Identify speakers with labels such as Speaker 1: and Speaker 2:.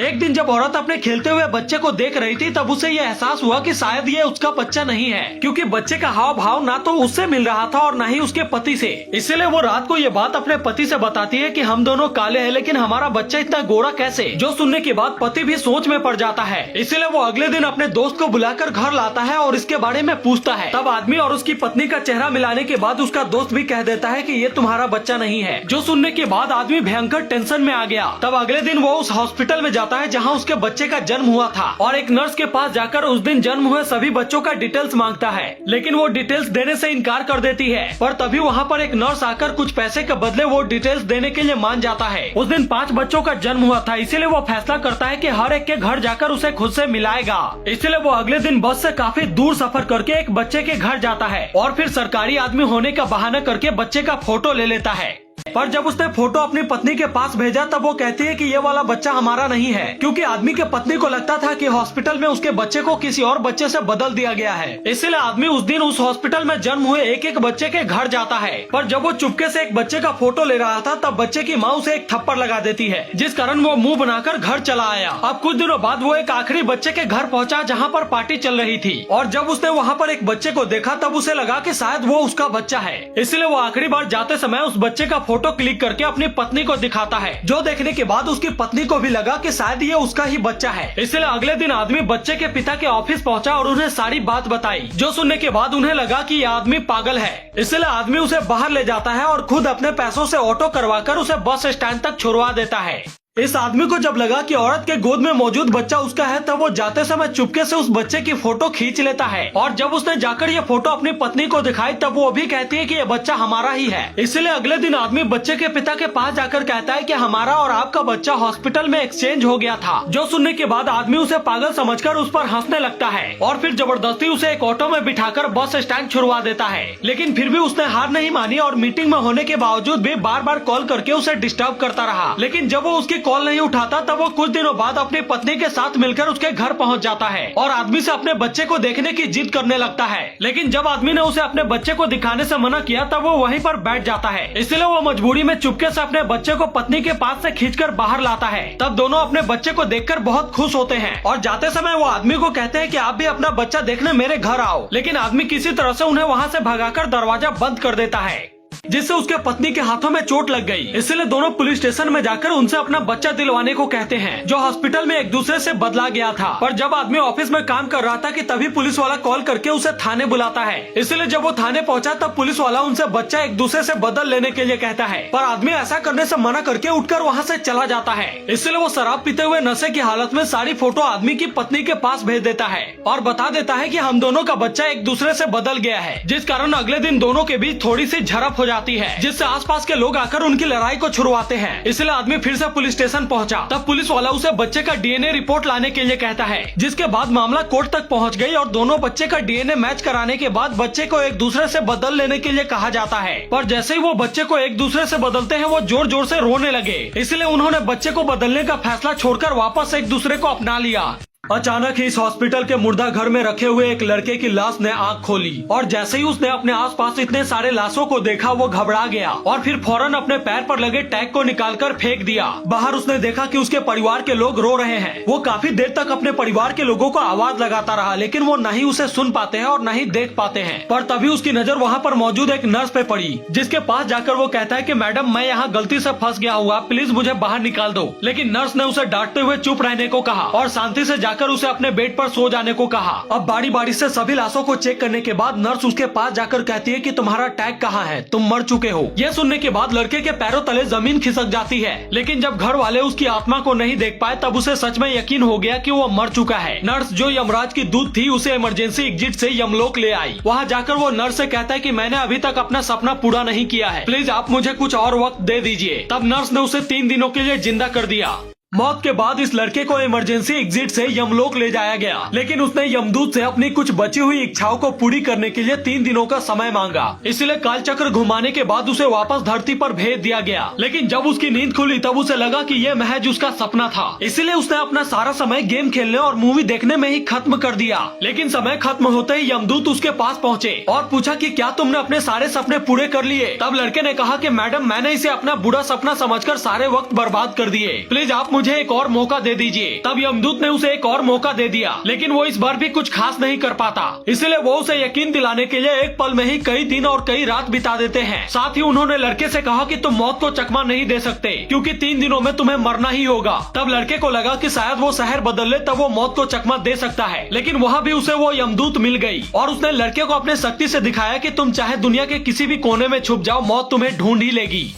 Speaker 1: एक दिन जब औरत अपने खेलते हुए बच्चे को देख रही थी तब उसे ये एहसास हुआ कि शायद ये उसका बच्चा नहीं है, क्योंकि बच्चे का हाव भाव ना तो उससे मिल रहा था और ना ही उसके पति से। इसलिए वो रात को ये बात अपने पति से बताती है कि हम दोनों काले हैं लेकिन हमारा बच्चा इतना गोरा कैसे। जो सुनने के बाद पति भी सोच में पड़ जाता है। इसलिए वो अगले दिन अपने दोस्त को बुलाकर घर लाता है और इसके बारे में पूछता है। तब आदमी और उसकी पत्नी का चेहरा मिलाने के बाद उसका दोस्त भी कह देता है कि ये तुम्हारा बच्चा नहीं है। जो सुनने के बाद आदमी भयंकर टेंशन में आ गया। तब अगले दिन वो उस हॉस्पिटल में जाता है जहाँ उसके बच्चे का जन्म हुआ था और एक नर्स के पास जाकर उस दिन जन्म हुए सभी बच्चों का डिटेल्स मांगता है, लेकिन वो डिटेल्स देने से इनकार कर देती है। पर तभी वहाँ पर एक नर्स आकर कुछ पैसे के बदले वो डिटेल्स देने के लिए मान जाता है। उस दिन 5 बच्चों का जन्म हुआ था, इसीलिए वो फैसला करता है कि हर एक के घर जाकर उसे खुद से मिलाएगा। इसलिए वो अगले दिन बस से काफी दूर सफर करके एक बच्चे के घर जाता है और फिर सरकारी आदमी होने का बहाना करके बच्चे का फोटो ले लेता है। पर जब उसने फोटो अपनी पत्नी के पास भेजा तब वो कहती है कि ये वाला बच्चा हमारा नहीं है, क्योंकि आदमी के पत्नी को लगता था कि हॉस्पिटल में उसके बच्चे को किसी और बच्चे से बदल दिया गया है। इसलिए आदमी उस दिन उस हॉस्पिटल में जन्म हुए एक एक बच्चे के घर जाता है। पर जब वो चुपके से एक बच्चे का फोटो ले रहा था तब बच्चे की माँ उसे एक थप्पड़ लगा देती है, जिस कारण वो मुंह बनाकर घर चला आया। अब कुछ दिनों बाद वो एक आखिरी बच्चे के घर पहुँचा जहाँ पर पार्टी चल रही थी और जब उसने वहाँ पर एक बच्चे को देखा तब उसे लगा कि शायद वो उसका बच्चा है। इसलिए वो आखिरी बार जाते समय उस बच्चे का फोटो क्लिक करके अपनी पत्नी को दिखाता है, जो देखने के बाद उसकी पत्नी को भी लगा कि शायद ये उसका ही बच्चा है। इसलिए अगले दिन आदमी बच्चे के पिता के ऑफिस पहुंचा और उन्हें सारी बात बताई, जो सुनने के बाद उन्हें लगा कि यह आदमी पागल है। इसलिए आदमी उसे बाहर ले जाता है और खुद अपने पैसों से ऑटो करवाकर उसे बस स्टैंड तक छुड़वा देता है। इस आदमी को जब लगा कि औरत के गोद में मौजूद बच्चा उसका है तब वो जाते समय चुपके से उस बच्चे की फोटो खींच लेता है और जब उसने जाकर ये फोटो अपनी पत्नी को दिखाई तब वो भी कहती है कि ये बच्चा हमारा ही है। इसलिए अगले दिन आदमी बच्चे के पिता के पास जाकर कहता है कि हमारा और आपका बच्चा हॉस्पिटल में एक्सचेंज हो गया था। जो सुनने के बाद आदमी उसे पागल समझकर उस पर हंसने लगता है और फिर जबरदस्ती उसे एक ऑटो में बिठाकर बस स्टैंड छुड़वा देता है। लेकिन फिर भी उसने हार नहीं मानी और मीटिंग में होने के बावजूद भी बार बार कॉल करके उसे डिस्टर्ब करता रहा। लेकिन जब वो उसकी कॉल नहीं उठाता तब वो कुछ दिनों बाद अपनी पत्नी के साथ मिलकर उसके घर पहुंच जाता है और आदमी से अपने बच्चे को देखने की जिद करने लगता है। लेकिन जब आदमी ने उसे अपने बच्चे को दिखाने से मना किया तब वो वहीं पर बैठ जाता है। इसलिए वो मजबूरी में चुपके से अपने बच्चे को पत्नी के पास से खींचकर बाहर लाता है। तब दोनों अपने बच्चे को देखकर बहुत खुश होते हैं और जाते समय वो आदमी को कहते हैं कि आप भी अपना बच्चा देखने मेरे घर आओ। लेकिन आदमी किसी तरह से उन्हें वहाँ से भगाकर दरवाजा बंद कर देता है, जिससे उसके पत्नी के हाथों में चोट लग गई। इसलिए दोनों पुलिस स्टेशन में जाकर उनसे अपना बच्चा दिलवाने को कहते हैं, जो हॉस्पिटल में एक दूसरे से बदला गया था। पर जब आदमी ऑफिस में काम कर रहा था कि तभी पुलिस वाला कॉल करके उसे थाने बुलाता है। इसलिए जब वो थाने पहुंचा तब पुलिस वाला उनसे बच्चा एक दूसरे से बदल लेने के लिए कहता है, पर आदमी ऐसा करने से मना करके उठकर वहाँ से चला जाता है। इसलिए वो शराब पीते हुए नशे की हालत में सारी फोटो आदमी की पत्नी के पास भेज देता है और बता देता है कि हम दोनों का बच्चा एक दूसरे से बदल गया है, जिस कारण अगले दिन दोनों के बीच थोड़ी सी झड़प हो जाती है, जिससे आसपास के लोग आकर उनकी लड़ाई को छुड़वाते हैं। इसलिए आदमी फिर से पुलिस स्टेशन पहुंचा। तब पुलिस वाला उसे बच्चे का डीएनए रिपोर्ट लाने के लिए कहता है, जिसके बाद मामला कोर्ट तक पहुंच गई और दोनों बच्चे का डीएनए मैच कराने के बाद बच्चे को एक दूसरे से बदल लेने के लिए कहा जाता है। पर जैसे ही वो बच्चे को एक दूसरे से बदलते हैं वो जोर जोर से रोने लगे। इसलिए उन्होंने बच्चे को बदलने का फैसला छोड़कर वापस एक दूसरे को अपना लिया। अचानक ही इस हॉस्पिटल के मुर्दा घर में रखे हुए एक लड़के की लाश ने आंख खोली और जैसे ही उसने अपने आसपास इतने सारे लाशों को देखा वो घबरा गया और फिर फौरन अपने पैर पर लगे टैग को निकालकर फेंक दिया। बाहर उसने देखा कि उसके परिवार के लोग रो रहे हैं। वो काफी देर तक अपने परिवार के लोगों को आवाज लगाता रहा, लेकिन वो न ही उसे सुन पाते हैं और न ही देख पाते हैं। पर तभी उसकी नजर वहाँ पर मौजूद एक नर्स पे पड़ी, जिसके पास जाकर वो कहता है कि मैडम मैं यहाँ गलती से फंस गया हुआ, प्लीज मुझे बाहर निकाल दो। लेकिन नर्स ने उसे डांटते हुए चुप रहने को कहा और शांति से जाकर उसे अपने बेड पर सो जाने को कहा। अब बारी बारी से सभी लाशों को चेक करने के बाद नर्स उसके पास जाकर कहती है कि तुम्हारा टैग कहाँ है, तुम मर चुके हो। यह सुनने के बाद लड़के के पैरों तले जमीन खिसक जाती है, लेकिन जब घर वाले उसकी आत्मा को नहीं देख पाए तब उसे सच में यकीन हो गया कि वो मर चुका है। नर्स जो यमराज की दूत थी उसे इमरजेंसी एग्जिट से यमलोक ले आई। वहाँ जाकर वो नर्स से कहता है कि मैंने अभी तक अपना सपना पूरा नहीं किया है, प्लीज आप मुझे कुछ और वक्त दे दीजिए। तब नर्स ने उसे 3 दिनों के लिए जिंदा कर दिया। मौत के बाद इस लड़के को इमरजेंसी एग्जिट से यमलोक ले जाया गया, लेकिन उसने यमदूत से अपनी कुछ बची हुई इच्छाओं को पूरी करने के लिए 3 दिनों का समय मांगा। इसलिए कालचक्र घुमाने के बाद उसे वापस धरती पर भेज दिया गया। लेकिन जब उसकी नींद खुली तब उसे लगा कि यह महज उसका सपना था। इसलिए उसने अपना सारा समय गेम खेलने और मूवी देखने में ही खत्म कर दिया। लेकिन समय खत्म होते ही यमदूत उसके पास पहुँचे और पूछा कि क्या तुमने अपने सारे सपने पूरे कर लिए। तब लड़के ने कहा कि मैडम मैंने इसे अपना बुरा सपना समझकर सारे वक्त बर्बाद कर दिए, प्लीज आप मुझे एक और मौका दे दीजिए। तब यमदूत ने उसे एक और मौका दे दिया, लेकिन वो इस बार भी कुछ खास नहीं कर पाता। इसलिए वो उसे यकीन दिलाने के लिए एक पल में ही कई दिन और कई रात बिता देते हैं। साथ ही उन्होंने लड़के से कहा कि तुम मौत को चकमा नहीं दे सकते, क्योंकि 3 दिनों में तुम्हें मरना ही होगा। तब लड़के को लगा कि शायद वो शहर बदल ले तब वो मौत को चकमा दे सकता है, लेकिन वहाँ भी उसे वो यमदूत मिल गई और उसने लड़के को अपने शक्ति से दिखाया कि तुम चाहे दुनिया के किसी भी कोने में छुप जाओ, मौत तुम्हें ढूंढ ही लेगी।